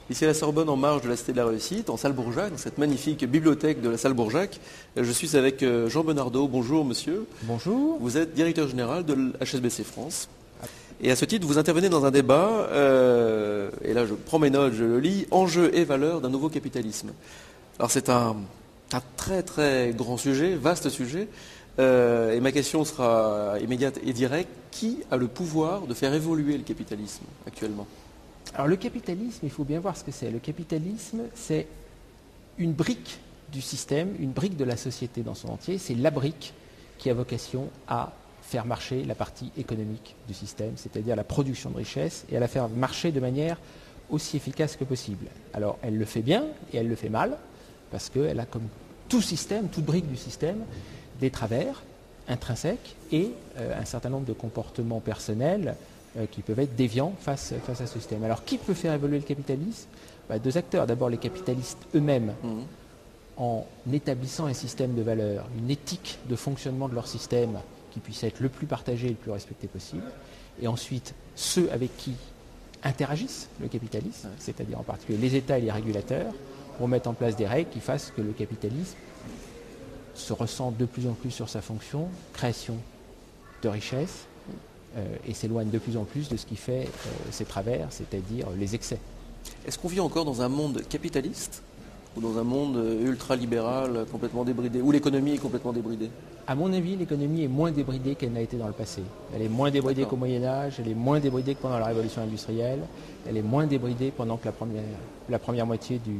Ici à la Sorbonne, en marge de la Cité de la Réussite, en salle Bourjac, dans cette magnifique bibliothèque de la salle Bourjac. Je suis avec Jean Benardeau. Bonjour monsieur. Bonjour. Vous êtes directeur général de l'HSBC France. Et à ce titre, vous intervenez dans un débat, et là je prends mes notes, je le lis, enjeux et valeurs d'un nouveau capitalisme. Alors c'est un très très grand sujet, vaste sujet, et ma question sera immédiate et directe. Qui a le pouvoir de faire évoluer le capitalisme actuellement ? Alors le capitalisme, il faut bien voir ce que c'est. Le capitalisme, c'est une brique du système, une brique de la société dans son entier. C'est la brique qui a vocation à faire marcher la partie économique du système, c'est-à-dire la production de richesse, et à la faire marcher de manière aussi efficace que possible. Alors elle le fait bien et elle le fait mal, parce qu'elle a, comme tout système, toute brique du système, des travers intrinsèques et un certain nombre de comportements personnels qui peuvent être déviants face à ce système. Alors qui peut faire évoluer le capitalisme ? Deux acteurs. D'abord les capitalistes eux-mêmes, en établissant un système de valeurs, une éthique de fonctionnement de leur système qui puisse être le plus partagé et le plus respecté possible. Et ensuite ceux avec qui interagissent le capitalisme, c'est-à-dire en particulier les États et les régulateurs, pour mettre en place des règles qui fassent que le capitalisme se ressent de plus en plus sur sa fonction, création de richesse, et s'éloigne de plus en plus de ce qui fait ses travers, c'est-à-dire les excès. Est-ce qu'on vit encore dans un monde capitaliste ou dans un monde ultra-libéral complètement débridé, où l'économie est complètement débridée ? À mon avis, l'économie est moins débridée qu'elle n'a été dans le passé. Elle est moins débridée qu'au Moyen-Âge, elle est moins débridée que pendant la Révolution industrielle, elle est moins débridée pendant que la première moitié du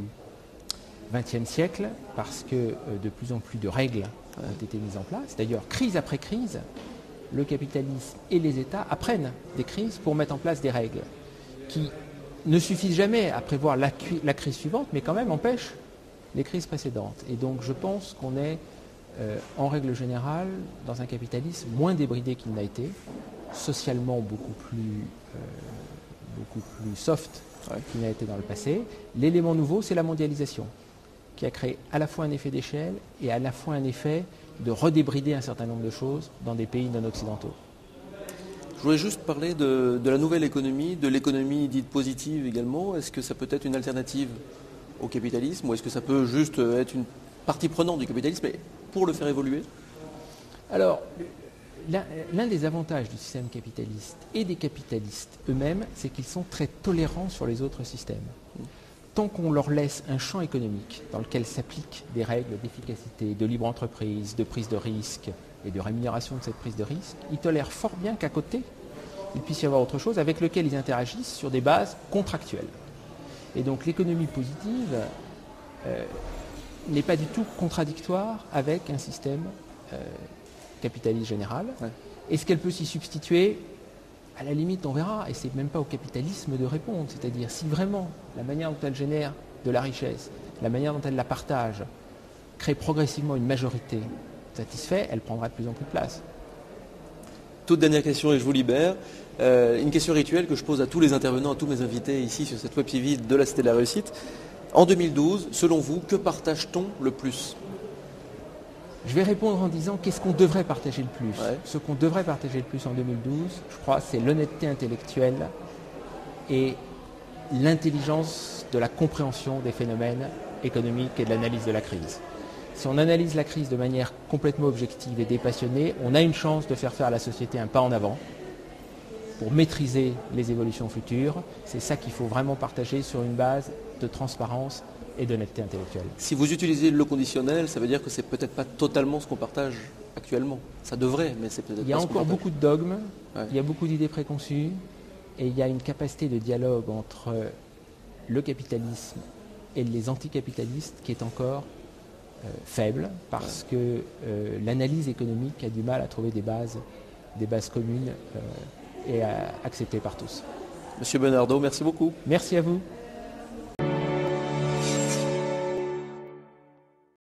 XXe siècle, parce que de plus en plus de règles ont été mises en place. D'ailleurs, crise après crise, le capitalisme et les États apprennent des crises pour mettre en place des règles qui ne suffisent jamais à prévoir la crise suivante, mais quand même empêchent les crises précédentes. Et donc je pense qu'on est, en règle générale, dans un capitalisme moins débridé qu'il n'a été, socialement beaucoup plus soft qu'il n'a été dans le passé. L'élément nouveau, c'est la mondialisation, qui a créé à la fois un effet d'échelle et à la fois un effet de redébrider un certain nombre de choses dans des pays non occidentaux. Je voudrais juste parler de la nouvelle économie, de l'économie dite positive également. Est-ce que ça peut être une alternative au capitalisme ou est-ce que ça peut juste être une partie prenante du capitalisme mais pour le faire évoluer ? Alors, l'un des avantages du système capitaliste et des capitalistes eux-mêmes, c'est qu'ils sont très tolérants sur les autres systèmes. Tant qu'on leur laisse un champ économique dans lequel s'appliquent des règles d'efficacité, de libre entreprise, de prise de risque et de rémunération de cette prise de risque, ils tolèrent fort bien qu'à côté, il puisse y avoir autre chose avec lequel ils interagissent sur des bases contractuelles. Et donc l'économie positive n'est pas du tout contradictoire avec un système capitaliste général. Est-ce qu'elle peut s'y substituer ? À la limite, on verra, et c'est même pas au capitalisme de répondre. C'est-à-dire, si vraiment la manière dont elle génère de la richesse, la manière dont elle la partage, crée progressivement une majorité satisfaite, elle prendra de plus en plus de place. Toute dernière question et je vous libère. Une question rituelle que je pose à tous les intervenants, à tous mes invités ici sur cette web TV de la Cité de la Réussite. En 2012, selon vous, que partage-t-on le plus ? Je vais répondre en disant qu'est-ce qu'on devrait partager le plus. Ce qu'on devrait partager le plus en 2012, je crois, c'est l'honnêteté intellectuelle et l'intelligence de la compréhension des phénomènes économiques et de l'analyse de la crise. Si on analyse la crise de manière complètement objective et dépassionnée, on a une chance de faire à la société un pas en avant pour maîtriser les évolutions futures. C'est ça qu'il faut vraiment partager sur une base de transparence et d'honnêteté intellectuelle. Si vous utilisez le conditionnel, ça veut dire que c'est peut-être pas totalement ce qu'on partage actuellement. Ça devrait, mais c'est peut-être pas ce qu'on partage. Il y a encore beaucoup de dogmes, il y a beaucoup d'idées préconçues, et il y a une capacité de dialogue entre le capitalisme et les anticapitalistes qui est encore faible, parce que l'analyse économique a du mal à trouver des bases communes et acceptées par tous. Monsieur Benardeau, merci beaucoup. Merci à vous.